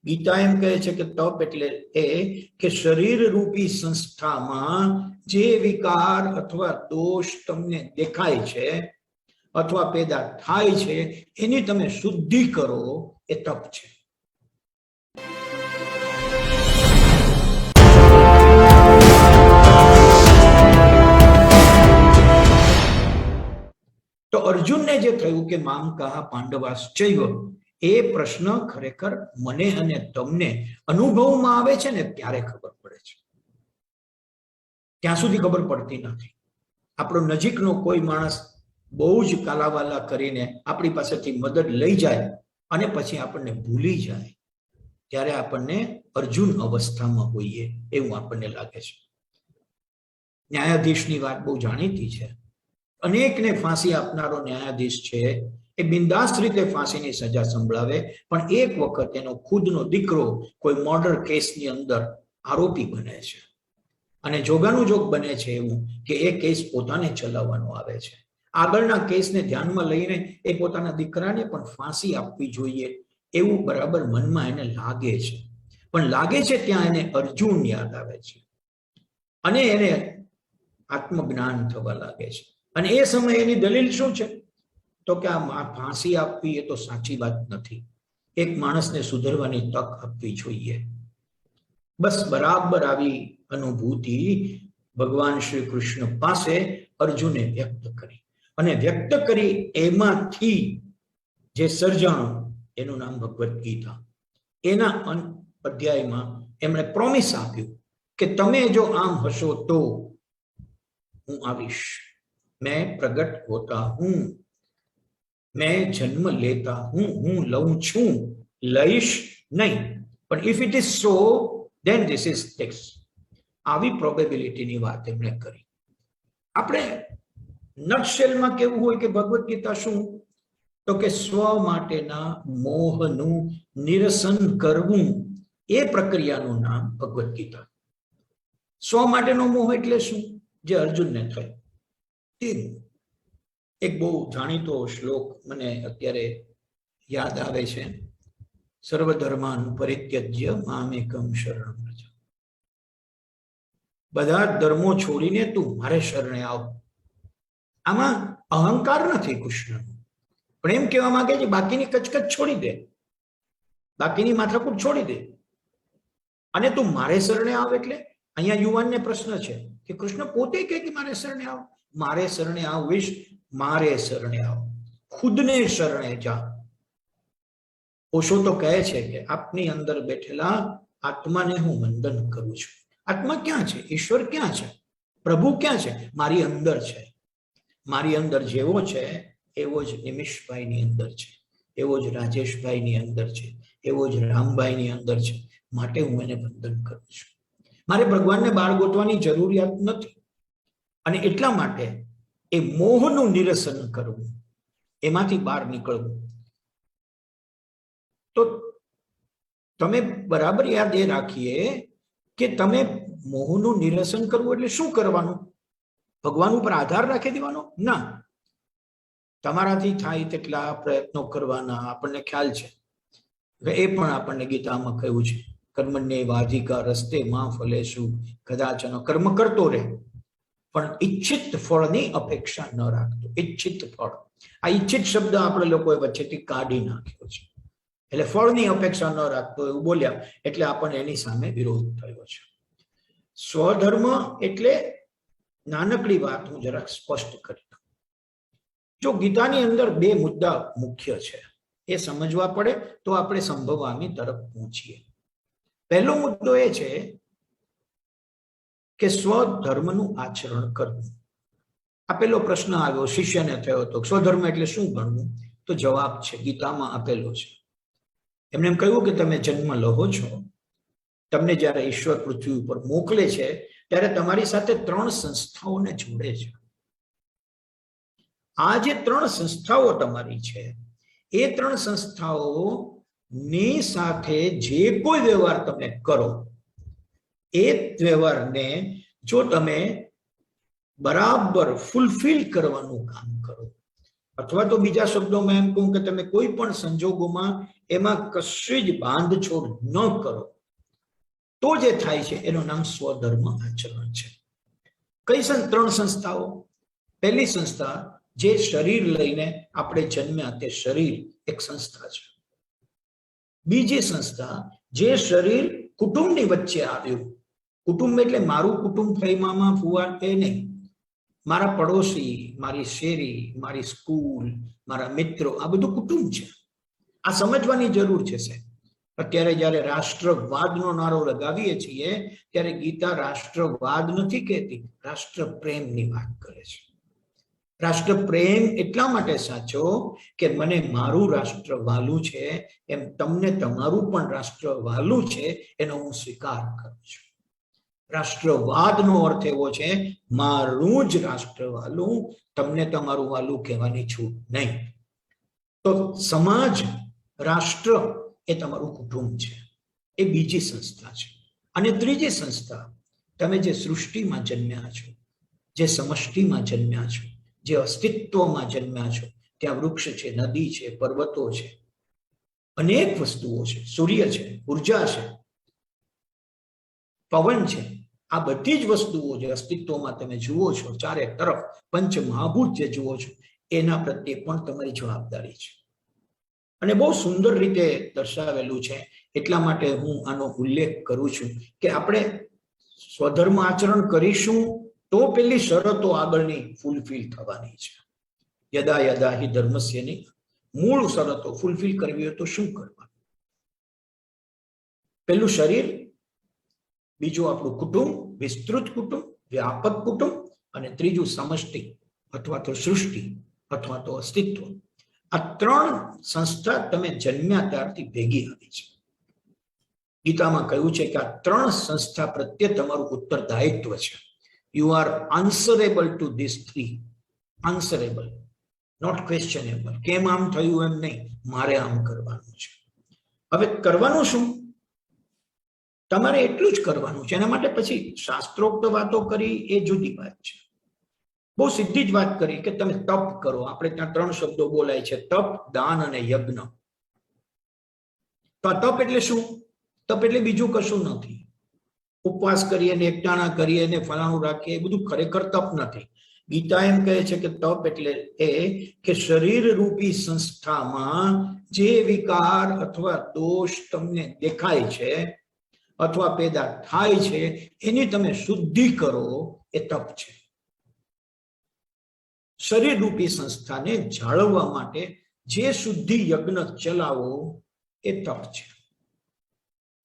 ગીતા એમ કહે છે કે તપ એટલે એ કે શરીર રૂપી સંસ્થામાં જે વિકાર અથવા દોષ તમને દેખાય છે અથવા પેદા થાય છે એની તમે શુદ્ધિ કરો, એ તપ છે. તો અર્જુનને જે થયું કે મામ કહા પાંડવાશ્ચૈવ, એ પ્રશ્ન ખરેખર મને અને તમને અનુભવમાં આવે છે ને ત્યારે ખબર પડે છે. ત્યાં સુધી ખબર પડતી નથી. આપણો નજીકનો કોઈ માણસ બહુ જ કાલાવાલા કરીને આપણી પાસેથી મદદ લઈ જાય અને પછી આપણને ભૂલી જાય, ત્યારે આપણને અર્જુન અવસ્થામાં હોઈએ એવું આપણને લાગે છે. ન્યાયાધીશની વાત બહુ જાણીતી છે. અનેકને ફાંસી આપનારો ન્યાયાધીશ છે, એ બિંદાસ રીતે ફાંસીની સજા સંભળાવે, પણ એક વખત એનો ખુદનો દીકરો કોઈ મર્ડર કેસની અંદર આરોપી બને છે અને જોગાનું જોગ બને છે એવું કે એ કેસ પોતાને ચલાવવાનો આવે છે. આગળના કેસને ધ્યાનમાં લઈને એ પોતાના દીકરાને પણ ફાંસી આપવી જોઈએ એવું બરાબર મનમાં એને લાગે છે. પણ લાગે છે ત્યાં એને અર્જુન યાદ આવે છે અને એને આત્મજ્ઞાન થવા લાગે છે. અને એ સમયે એની દલીલ શું છે? તો કે આ ફાંસી આપવી એ તો સાચી વાત નથી, એક માણસને સુધરવાની તક આપવી જોઈએ. બસ બરાબર આવી અનુભૂતિ ભગવાન શ્રી કૃષ્ણ પાસે અર્જુને વ્યક્ત કરી, અને વ્યક્ત કરી એમાંથી જે સર્જાણું એનું નામ ભગવદ્ ગીતા. એના અધ્યાયમાં એમણે પ્રોમિસ આપ્યું કે તમે જો આમ હશો તો હું આવીશ, मैं प्रगट होता हूं, मैं जन्म लेता हूं, હું લઉં છું, લઈશ નહીં, પણ if it is so then this is this. આવી પ્રોબેબિલિટીની વાત એમણે કરી. આપણે નટશેલમાં કેવું હોય કે ભગવદ્ ગીતા શું? તો કે સ્વ માટેના મોહનું નિરસન કરવું, એ પ્રક્રિયાનું નામ ભગવદ્ ગીતા. સ્વ માટેનો મોહ એટલે શું? જે અર્જુનને થયો. એક બહુ જાણીતો શ્લોક મને અત્યારે યાદ આવે છે, સર્વધર્માન પરિત્યજ્ય મામેકમ શરણમ વ્રજ. બધા ધર્મો છોડીને તું મારે શરણે આવ. આમાં અહંકાર નથી કૃષ્ણનો, પણ એમ કહેવા માંગે છે બાકીની કચકચ છોડી દે, બાકીની માથાકૂટ છોડી દે અને તું મારે શરણે આવ. એટલે અહીંયા યુવાનને પ્રશ્ન છે કે કૃષ્ણ પોતે કહે કે મારે શરણે આવ. મારે શરણે આવીશ, મારે શરણે આવ, ખુદને શરણે જા. ઓશો તો કહે છે કે આપની અંદર બેઠેલા આત્માને હું વંદન કરું છું. આત્મા ક્યાં છે? ઈશ્વર ક્યાં છે? પ્રભુ ક્યાં છે? મારી અંદર છે. મારી અંદર જેવો છે એવો જ નિમિષભાઈની અંદર છે, એવો જ રાજેશભાઈની અંદર છે, એવો જ રામભાઈની અંદર છે. માટે હું એને વંદન કરું છું. મારે ભગવાનને બહાર ગોતવાની જરૂરિયાત નથી. અને એટલા માટે એ મોહનું નિરસન કરવું, એમાંથી બહાર નીકળવું. તો તમે બરાબર યાદ એ રાખીએ કે તમે મોહનું નિરસન કરવું એટલે શું કરવાનું? ભગવાન ઉપર આધાર રાખી દેવાનો? ના. તમારાથી થાય તેટલા પ્રયત્નો કરવાના, આપણને ખ્યાલ છે. એ પણ આપણને ગીતામાં કહ્યું છે, કર્મણ્યે વાધિકા રસ્તે માં ફલેષુ કદાચન. કર્મ કરતો રહે પણ ઈચ્છિત ફળની અપેક્ષા ન રાખતો. ઈચ્છિત ફળ, આ ઈચ્છિત શબ્દ આપણે લોકોએ વચ્ચેથી કાઢી નાખ્યો છે. એટલે ફળની અપેક્ષા ન રાખતો એવું બોલ્યા એટલે આપણને એની સામે વિરોધ થયો છે. સ્વધર્મ એટલે નાનકડી વાત હું જરાક સ્પષ્ટ કરી દઉં. જો ગીતાની અંદર બે મુદ્દા મુખ્ય છે, એ સમજવા પડે તો આપણે સંભવામી તરફ પહોંચીએ. પહેલો મુદ્દો એ છે કે સ્વધર્મનું આચરણ કરવું. આ પેલો પ્રશ્ન આવ્યો, શિષ્યને થયો હતો, સ્વધર્મ એટલે શું ગણવું? તો જવાબ છે, ગીતામાં આપેલો છે. એમને એમ કહ્યું કે તમે જન્મ લો છો, તમને જ્યારે ઈશ્વર પૃથ્વી ઉપર મોકલે છે ત્યારે તમારી સાથે 3 સંસ્થાઓને જોડે છે. આ જે 3 સંસ્થાઓ તમારી છે, એ 3 સંસ્થાઓની સાથે જે કોઈ વ્યવહાર તમે કરો, એ વ્યવહારને જો તમે બરાબર ફૂલફિલ કરવાનું કામ કરો, અથવા તો બીજા શબ્દોમાં એમ કહું કે તમે કોઈ પણ સંજોગોમાં એમાં કશી જ બાંધછોડ ન કરો તો જે થાય છે એનું નામ સ્વધર્મ આચરણ છે. કઈ 3 સંસ્થાઓ? પહેલી સંસ્થા, જે શરીર લઈને આપણે જન્મ્યા તે શરીર એક સંસ્થા છે. બીજી સંસ્થા, જે શરીર કુટુંબની વચ્ચે આવ્યું. કુટુંબ એટલે મારું કુટુંબ થઈ મામા ફુવા એ નહીં, મારા પડોશી, મારી શેરી, મારી સ્કૂલ, મારા મિત્રો, આ બધું કુટુંબ છે. આ સમજવાની જરૂર છે સાહેબ. અત્યારે જયારે રાષ્ટ્રવાદનો નારો લગાવીએ છીએ ત્યારે ગીતા રાષ્ટ્રવાદ નથી કહેતી, રાષ્ટ્ર પ્રેમની વાત કરે છે. રાષ્ટ્ર પ્રેમ એટલા માટે સાચો કે મને મારું રાષ્ટ્ર વાલું છે એમ તમને તમારું પણ રાષ્ટ્ર વાલું છે, એનો હું સ્વીકાર કરું છું. રાષ્ટ્રવાદનો અર્થ એવો છે મારું જ રાષ્ટ્ર વાલું, તમને તમારું વાલું કહેવાની છૂટ નહીં. તો સમાજ, રાષ્ટ્ર એ તમારું કુટુંબ છે, એ બીજી સંસ્થા છે. અને ત્રીજી સંસ્થા, તમે જે સૃષ્ટિમાં જન્મ્યા છો, જે સમષ્ટિમાં જન્મ્યા છો, જે અસ્તિત્વમાં જન્મ્યા છો, ત્યાં વૃક્ષ છે, નદી છે, પર્વતો છે, અનેક વસ્તુઓ છે, સૂર્ય છે, ઉર્જા છે, પવન છે. આ બધી જ વસ્તુઓ જે અસ્તિત્વમાં તમે જુઓ છો, ચારે તરફ પંચ મહાભૂત જે જુઓ છો, એના પ્રત્યે પણ તમારી જવાબદારી છે. અને બહુ સુંદર રીતે દર્શાવેલું છે. એટલા માટે હું આનો ઉલ્લેખ કરું છું કે આપણે સ્વધર્મ આચરણ કરીશું તો પેલી શરતો આગળની ફૂલફિલ થવાની છે. યદા યદા હિ ધર્મસ્યની મૂળ શરતો ફૂલફિલ કરવી હોય તો શું કરવાનું? પેલું શરીર, બીજું આપણું કુટુંબ, વિસ્તૃત કુટુંબ, વ્યાપક કુટુંબ, અને ત્રીજું સમષ્ટિ અથવા તો સૃષ્ટિ અથવા તો અસ્તિત્વ. આ 3 સંસ્થા તમે જન્મ્યા ત્યારથી ભેગી આવી છે. ગીતામાં કહ્યું છે કે આ 3 સંસ્થા પ્રત્યે તમારું ઉત્તરદાયિત્વ છે. You are answerable to this 3. Answerable, not questionable. કેમ આમ થયું એમ નહીં, મારે આમ કરવાનું છે. હવે કરવાનું શું? તમારે એટલું જ કરવાનું છે. એના માટે પછી શાસ્ત્રોક્ત વાતો કરી એ જુદી વાત છે. બહુ સીધી જ વાત કરી કે તમે તપ કરો. આપણે ત્યાં 3 શબ્દો બોલાય છે, તપ, દાન અને યજ્ઞ. તો તપ એટલે શું? તપ એટલે બીજું કશું નથી. ઉપવાસ કરીએ ને એકટાણા કરીએ ને ફલાણું રાખીએ, એ બધું ખરેખર તપ નથી. ગીતા એમ કહે છે કે તપ એટલે એ કે શરીર રૂપી સંસ્થામાં જે વિકાર અથવા દોષ તમને દેખાય છે અથવા પેદા થાય છે એની તમે શુદ્ધિ કરો, એ તપ છે. શરીર રૂપી સંસ્થાને જાળવવા માટે જે શુદ્ધિ યજ્ઞ ચલાવો, એ તપ છે.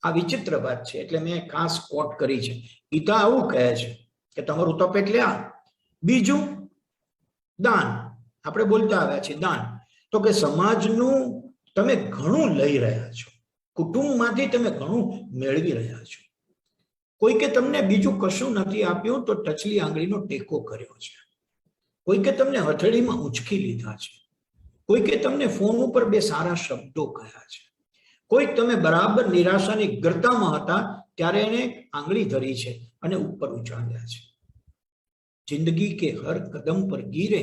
આ વિચિત્ર વાત છે, એટલે મેં ખાસ કોટ કરી છે. ગીતા આવું કહે છે કે તમારું તપ એટલે આ. બીજું દાન. આપણે બોલતા આવ્યા છીએ દાન. તો કે સમાજનું તમે ઘણું લઈ રહ્યા છો, કુટુંબમાંથી તમે ઘણું મેળવી રહ્યા છો. કોઈકે તમને બીજું કશું નથી આપ્યું તો ટચલી આંગળીનો ટેકો કર્યો છે. કોઈકે તમને હથેળીમાં ઉંચકી લીધા છે. કોઈકે તમને ફોન ઉપર 2 સારા શબ્દો કહ્યા છે. કોઈક તમે બરાબર નિરાશાની ગર્તામાં હતા ત્યારે એને આંગળી ધરી છે અને ઉપર ઉછાળ્યા છે. जिंदगी के हर कदम पर गिरे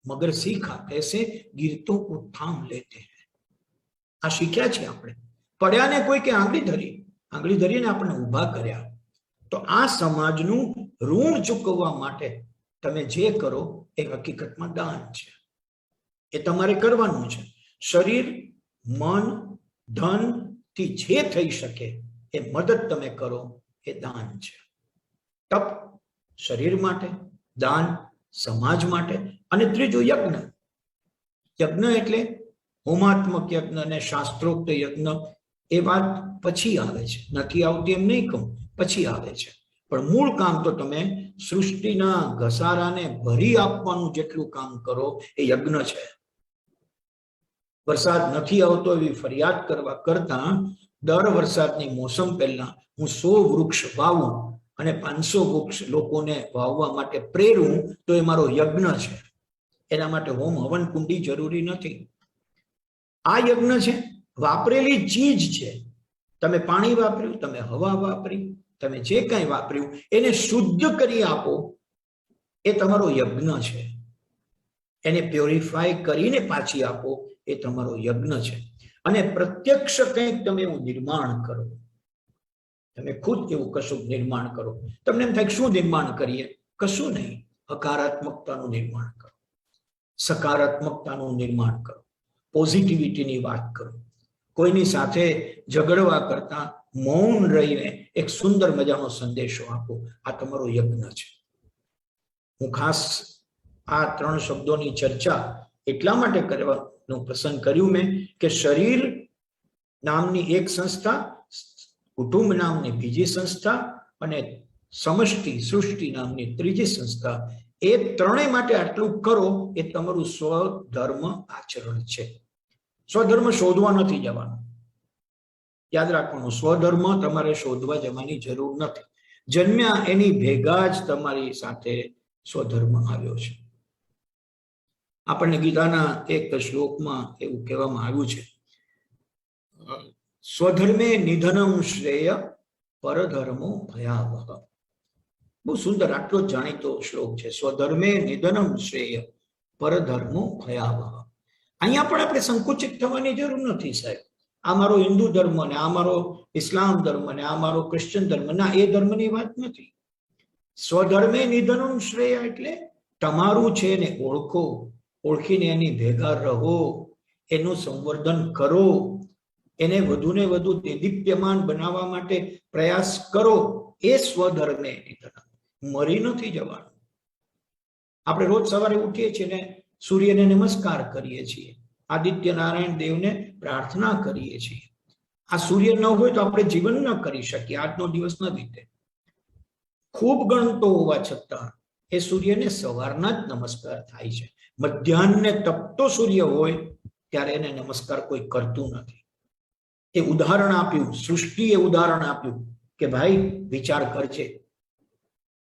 मगर सीखा कैसे गिरतों को थाम लेते हैं. આ શીખ્યા છે આપણે. પડ્યાને કોઈ કે આંગળી ધરીને આપણે ઊભા કર્યા. તો આ સમાજનું ઋણ ચૂકવવા માટે તમે જે કરો એ હકીકતમાં દાન છે. એ તમારે કરવાનું છે. શરીર, મન, ધન થી જે થઈ શકે એ મદદ તમે કરો, એ દાન છે. તપ શરીર માટે, દાન સમાજ માટે, અને ત્રીજું યજ્ઞ. યજ્ઞ એટલે હોમાત્મક યજ્ઞ અને શાસ્ત્રોક્ત યજ્ઞ. એ વાત પછી આવે છે, નથી આવતી એમ નહીં કહું, પછી આવે છે. પણ મૂળ કામ તો તમે સૃષ્ટિના ઘસારાને ભરી આપવાનું જેટલું કામ કરો એ યજ્ઞ છે. વરસાદ નથી આવતો એવી ફરિયાદ કરવા કરતા દર વરસાદની મોસમ પહેલા હું 100 વૃક્ષ વાવું અને 500 વૃક્ષ લોકોને વાવવા માટે પ્રેરું તો એ મારો યજ્ઞ છે. એના માટે હોમ હવન કુંડી જરૂરી નથી. આ યજ્ઞ છે, વાપરેલી ચીજ છે. તમે પાણી વાપર્યું, તમે હવા વાપરી, તમે જે કંઈ વાપર્યું એને શુદ્ધ કરી આપો, એ તમારો યજ્ઞ છે. એને પ્યોરિફાય કરીને પાછી આપો, એ તમારો યજ્ઞ છે. અને પ્રત્યક્ષ કંઈક તમે એવું નિર્માણ કરો, તમે ખુદ એવું કશું નિર્માણ કરો. તમને એમ થાય શું નિર્માણ કરીએ? કશું નહીં, હકારાત્મકતાનું નિર્માણ કરો, સકારાત્મકતાનું નિર્માણ કરો, પોઝિટિવિટીની વાત કરો. કોઈની સાથે ઝઘડવા કરતા મૌન રહીને એક સુંદર મજાનો સંદેશો આપો. આ તમારો યજ્ઞ છે. હું ખાસ આ 3 શબ્દોની ચર્ચા એટલા માટે કરવાનું પસંદ કર્યું મેં કે શરીર નામની એક સંસ્થા, કુટુંબ નામની બીજી સંસ્થા અને સમષ્ટિ સૃષ્ટિ નામની ત્રીજી સંસ્થા, એ ત્રણેય માટે આટલું કરો એ તમારું સ્વધર્મ આચરણ છે. સ્વધર્મ શોધવા નથી જવાનું. યાદ રાખવાનું, સ્વધર્મ તમારે શોધવા જવાની જરૂર નથી. જન્મ્યા એની ભેગા જ તમારી સાથે સ્વધર્મ આવ્યો છે. આપણને ગીતાના એક શ્લોકમાં એવું કહેવામાં આવ્યું છે, સ્વધર્મે નિધનમ શ્રેય પરધર્મો ભયાવહ. બહુ સુંદર, આટલો જ જાણીતો શ્લોક છે. સ્વધર્મે નિધનમ શ્રેય પરધર્મો ભયાવહ. અહીંયા પણ આપણે સંકુચિત થવાની જરૂર નથી સાહેબ. આ મારો હિન્દુ ધર્મ ને આ મારો ઇસ્લામ ધર્મ ને આ મારો ક્રિશ્ચન ધર્મ, ના, એ ધર્મની વાત નથી. સ્વધર્મે નિધનમ શ્રેય એટલે તમારું છે ને ઓળખો, ઓળખીને એની ભેગા રહો, એનું સંવર્ધન કરો, એને વધુ ને વધુ દેદીપ્યમાન બનાવવા માટે પ્રયાસ કરો. એ સ્વધર્મે નિધનમ. મરી નથી જવાનું. આપણે રોજ સવારે ઉઠીએ છીએ ને સૂર્યને નમસ્કાર કરીએ છીએ, આદિત્ય નારાયણ દેવને પ્રાર્થના કરીએ છીએ. આ સૂર્ય ન હોય તો આપણે જીવન ન કરી શકીએ, આજનો દિવસ ન વીતે. ખૂબ ગણતો હોવા છતાં એ સૂર્યને સવારના જ નમસ્કાર થાય છે. મધ્યાહને તપતો સૂર્ય હોય ત્યારે એને નમસ્કાર કોઈ કરતું નથી. એ ઉદાહરણ આપ્યું, સૃષ્ટિએ ઉદાહરણ આપ્યું કે ભાઈ વિચાર કરજે.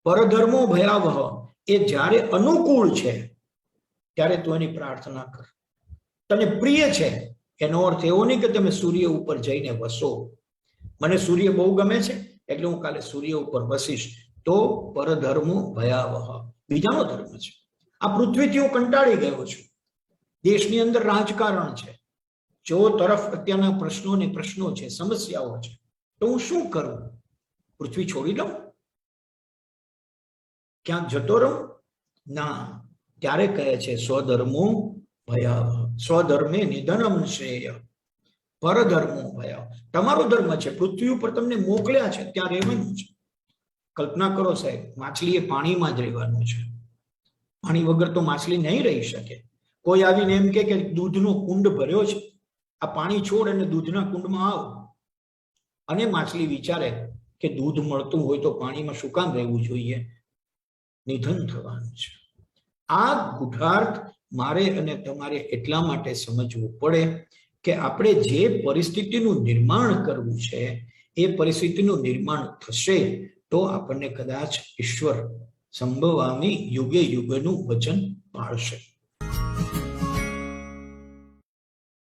પરધર્મો ભયાવહ, એ જ્યારે અનુકૂળ છે ત્યારે તું એની પ્રાર્થના કર. તને પ્રિય છે એનો અર્થ એવો નહીં કે તમે સૂર્ય ઉપર જઈને વસો. મને સૂર્ય બહુ ગમે છે એટલે હું કાલે સૂર્ય ઉપર વસીશ, તો પરધર્મો ભયાવહ, બીજાનો ધર્મ છે. આ પૃથ્વીથી હું કંટાળી ગયો છું. દેશની અંદર રાજકારણ છે, જો તરફ અત્યારના પ્રશ્નો છે, સમસ્યાઓ છે, તો હું શું કરું? પૃથ્વી છોડી દઉં? ક્યાંક જતો રહું? ના. ત્યારે કહે છે સ્વધર્મો ભયાવહ, સ્વધર્મે નિધનમ શ્રેય પરધર્મો ભયાવહ. તમારો ધર્મ છે, પૃથ્વી ઉપર તમને મોકલ્યા છે, ત્યાં રહેવાનું છે. કલ્પના કરો સાહેબ, માછલીએ પાણીમાં જ રહેવાનું છે. પાણી વગર તો માછલી નહીં રહી શકે. કોઈ આવીને એમ કે દૂધનો કુંડ ભર્યો છે, આ પાણી છોડ અને દૂધના કુંડમાં આવ, અને માછલી વિચારે કે દૂધ મળતું હોય તો પાણીમાં શું કામ રહેવું જોઈએ? નિધન થવાનું છે. આ ગુઠાર્થ મારે અને તમારે એટલા માટે સમજવું પડે કે આપણે જે પરિસ્થિતિનું નિર્માણ કરવું છે એ પરિસ્થિતિનું નિર્માણ થશે તો આપણને કદાચ ઈશ્વર સંભવામી યુગે યુગનું વચન પાળશે.